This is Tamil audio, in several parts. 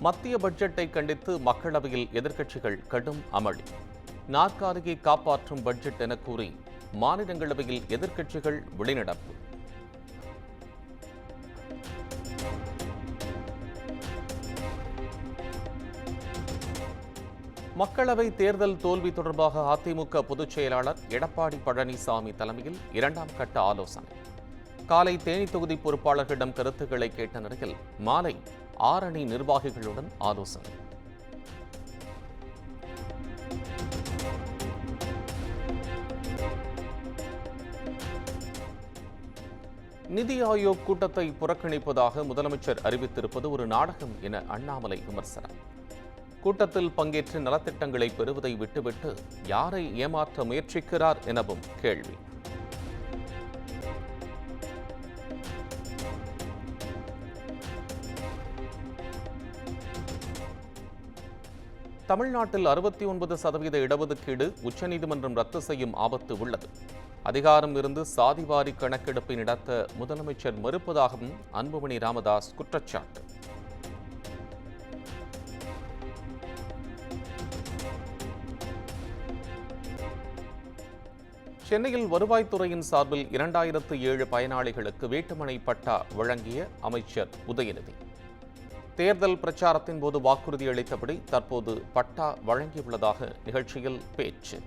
மத்திய பட்ஜெட்டை கண்டித்து மக்களவையில் எதிர்க்கட்சிகள் கடும் அமளி. நாற்காலியை காப்பாற்றும் பட்ஜெட் என கூறி மாநிலங்களவையில் எதிர்க்கட்சிகள் வெளிநடப்பு. மக்களவை தேர்தல் தோல்வி தொடர்பாக அதிமுக பொதுச் செயலாளர் எடப்பாடி பழனிசாமி தலைமையில் 2ஆம் கட்ட ஆலோசனை. காலை தேனி தொகுதி பொறுப்பாளர்களிடம் கருத்துக்களை கேட்ட நிலையில் மாலை 6 அணி நிர்வாகிகளுடன் ஆலோசனை. நிதி ஆயோக் கூட்டத்தை புறக்கணிப்பதாக முதலமைச்சர் அறிவித்திருப்பது ஒரு நாடகம் என அண்ணாமலை விமர்சனம். கூட்டத்தில் பங்கேற்று நலத்திட்டங்களை பெறுவதை விட்டுவிட்டு யாரை ஏமாற்ற முயற்சிக்கிறார் எனவும் கேள்வி. தமிழ்நாட்டில் 69% இடஒதுக்கீடு உச்சநீதிமன்றம் ரத்து செய்யும் ஆபத்து உள்ளது. அதிகாரம் இருந்து சாதிவாரி கணக்கெடுப்பை நடத்த முதலமைச்சர் மறுப்பதாகவும் அன்புமணி ராமதாஸ் குற்றச்சாட்டு. சென்னையில் வருவாய்த்துறையின் சார்பில் 2007 பயனாளிகளுக்கு வீட்டுமனை பட்டா வழங்கிய அமைச்சர் உதயநிதி தேர்தல் பிரச்சாரத்தின் போது வாக்குறுதி அளித்தபடி தற்போது பட்டா வழங்கியுள்ளதாக நிகழ்ச்சியில் பேச்சு.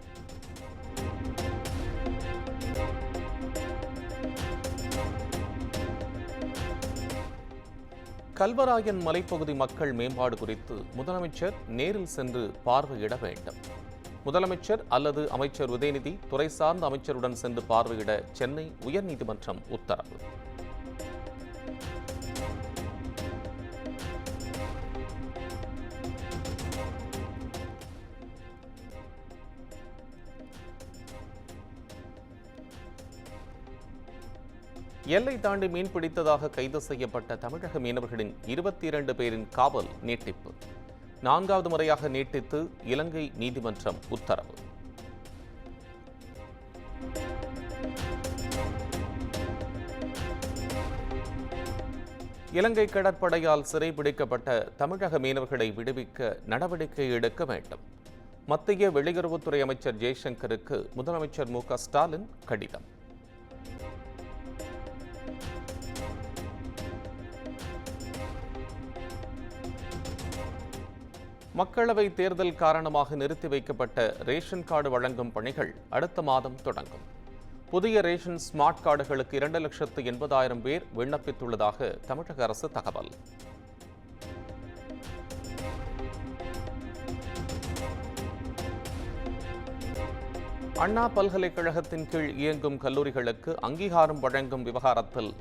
கல்வராயன் மலைப்பகுதி மக்கள் மேம்பாடு குறித்து முதலமைச்சர் நேரில் சென்று பார்வையிட வேண்டும். முதலமைச்சர் அல்லது அமைச்சர் உதயநிதி துறை சார்ந்த அமைச்சருடன் சென்று பார்வையிட சென்னை உயர்நீதிமன்றம் உத்தரவு. எல்லை தாண்டி மீன் பிடித்ததாக கைது செய்யப்பட்ட தமிழக மீனவர்களின் 22 பேரின் காவல் நீட்டிப்பு. 4வது முறையாக நீட்டித்து இலங்கை நீதிமன்றம் உத்தரவு. இலங்கை கடற்படையால் சிறைபிடிக்கப்பட்ட தமிழக மீனவர்களை விடுவிக்க நடவடிக்கை எடுக்க வேண்டும். மத்திய வெளியுறவுத்துறை அமைச்சர் ஜெய்சங்கருக்கு முதலமைச்சர் மு.க. ஸ்டாலின் கடிதம். மக்களவை தேர்தல் காரணமாக நிறுத்தி வைக்கப்பட்ட ரேஷன் கார்டு வழங்கும் பணிகள் அடுத்த மாதம் தொடங்கும். புதிய ரேஷன் ஸ்மார்ட் கார்டுகளுக்கு 2,80,000 பேர் விண்ணப்பித்துள்ளதாக தமிழக அரசு தகவல். அண்ணா பல்கலைக்கழகத்தின் கீழ் இயங்கும் கல்லூரிகளுக்கு அங்கீகாரம் வழங்கும் விவகாரத்தில்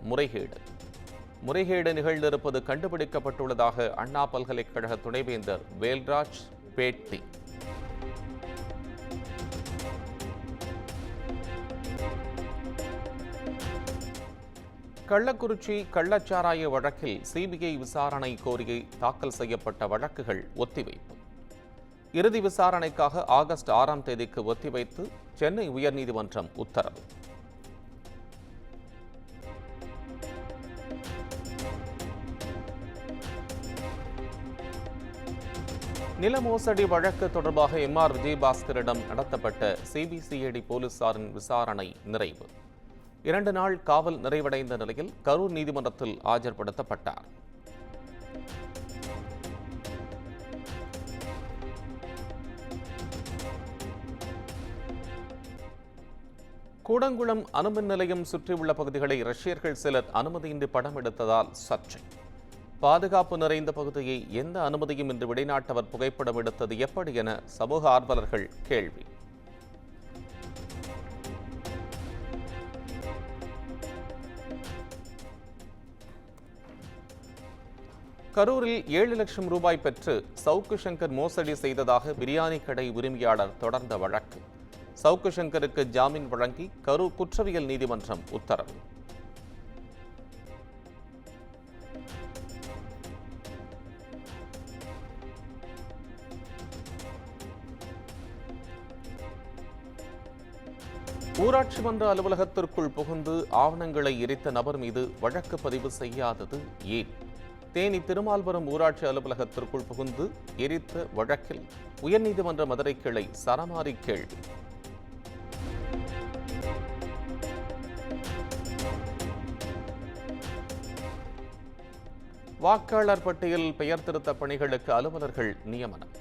முறைகேடு நிகழ்ந்திருப்பது கண்டுபிடிக்கப்பட்டுள்ளதாக அண்ணா பல்கலைக்கழக துணைவேந்தர் வேல்ராஜ் பேட்டி. கள்ளக்குறிச்சி கள்ளச்சாராய வழக்கில் சிபிஐ விசாரணை கோரி தாக்கல் செய்யப்பட்ட வழக்குகள் ஒத்திவைப்பு. இறுதி விசாரணைக்காக ஆகஸ்ட் 6ஆம் தேதிக்கு ஒத்திவைத்து சென்னை உயர்நீதிமன்றம் உத்தரவு. நில மோசடி வழக்கு தொடர்பாக எம்.ஆர். விஜயபாஸ்கரிடம் நடத்தப்பட்ட சிபிசிஐடி போலீசாரின் விசாரணை நிறைவு. 2 நாள் காவல் நிறைவடைந்த நிலையில் கரூர் நீதிமன்றத்தில் ஆஜர்படுத்தப்பட்டார். கூடங்குளம் அணுமின் நிலையம் சுற்றியுள்ள பகுதிகளை ரஷ்யர்கள் சிலர் அனுமதியின்றி படம் எடுத்ததால் சர்ச்சை. பாதுகாப்பு நிறைந்த பகுதியை எந்த அனுமதியும் இன்றி வெளிநாட்டவர் புகைப்படம் எடுத்தது எப்படி என சமூக ஆர்வலர்கள் கேள்வி. கரூரில் 7 லட்சம் ரூபாய் பெற்று சவுக்கு சங்கர் மோசடி செய்ததாக பிரியாணி கடை உரிமையாளர் தொடர்ந்த வழக்கு. சவுக்கு சங்கருக்கு ஜாமீன் வழங்கி கரூர் குற்றவியல் நீதிமன்றம் உத்தரவு. ஊராட்சி மன்ற அலுவலகத்திற்குள் புகுந்து ஆவணங்களை எரித்த நபர் மீது வழக்கு பதிவு செய்யாதது ஏன்? தேனி திருமால்புரம் ஊராட்சி அலுவலகத்திற்குள் புகுந்து எரித்த வழக்கில் உயர்நீதிமன்ற மதுரை கிளை சரமாரி கேள்வி. வாக்காளர் பட்டியல் பெயர் திருத்த பணிகளுக்கு அலுவலர்கள் நியமனம்.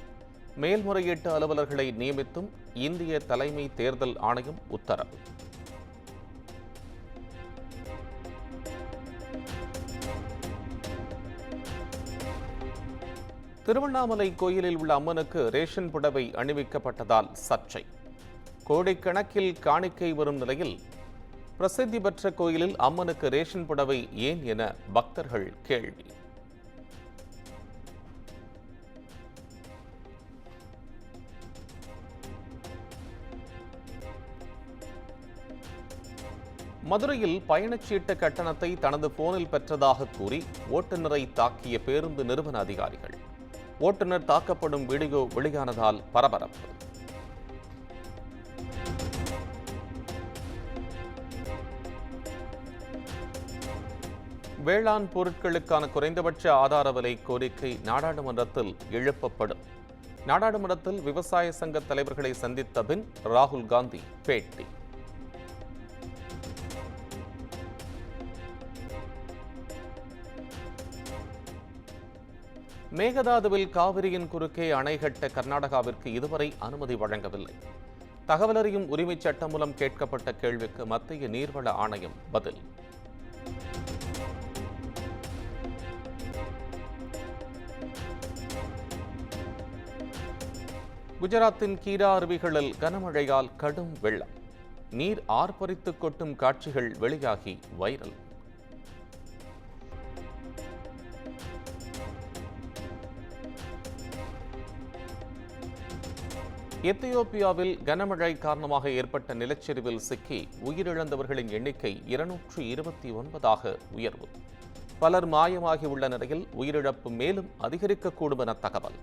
மேல்முறையீட்டு அலுவலர்களை நியமித்தும் இந்திய தலைமை தேர்தல் ஆணையம் உத்தரவு. திருவண்ணாமலை கோயிலில் உள்ள அம்மனுக்கு ரேஷன் புடவை அணிவிக்கப்பட்டதால் சர்ச்சை. கோடிக்கணக்கில் காணிக்கை வரும் நிலையில் பிரசித்தி பெற்ற கோயிலில் அம்மனுக்கு ரேஷன் புடவை ஏன் என பக்தர்கள் கேள்வி. மதுரையில் பயணச்சீட்டு கட்டணத்தை தனது போனில் பெற்றதாக கூறி ஓட்டுநரை தாக்கிய பேருந்து நிறுவன அதிகாரிகள். ஓட்டுநர் தாக்கப்படும் வீடியோ வெளியானதால் பரபரப்பு. வேளாண் பொருட்களுக்கான குறைந்தபட்ச ஆதார விலை கோரிக்கை நாடாளுமன்றத்தில் எழுப்பப்படும். நாடாளுமன்றத்தில் விவசாய சங்க தலைவர்களை சந்தித்த பின் ராகுல் காந்தி பேட்டி. மேகதாதுவில் காவிரியின் குறுக்கே அணை கட்ட கர்நாடகாவிற்கு இதுவரை அனுமதி வழங்கவில்லை. தகவல் அறியும் உரிமைச் சட்டம் மூலம் கேட்கப்பட்ட கேள்விக்கு மத்திய நீர்வள ஆணையம் பதில். குஜராத்தின் கீரா அருவிகளில் கனமழையால் கடும் வெள்ளம். நீர் ஆர்ப்பரித்து கொட்டும் காட்சிகள் வெளியாகி வைரல். எத்தியோப்பியாவில் கனமழை காரணமாக ஏற்பட்ட நிலச்சரிவில் சிக்கி உயிரிழந்தவர்களின் எண்ணிக்கை 229ஆக உயர்வு. பலர் மாயமாகியுள்ள நிலையில் உயிரிழப்பு மேலும் அதிகரிக்கக்கூடும் என தகவல்.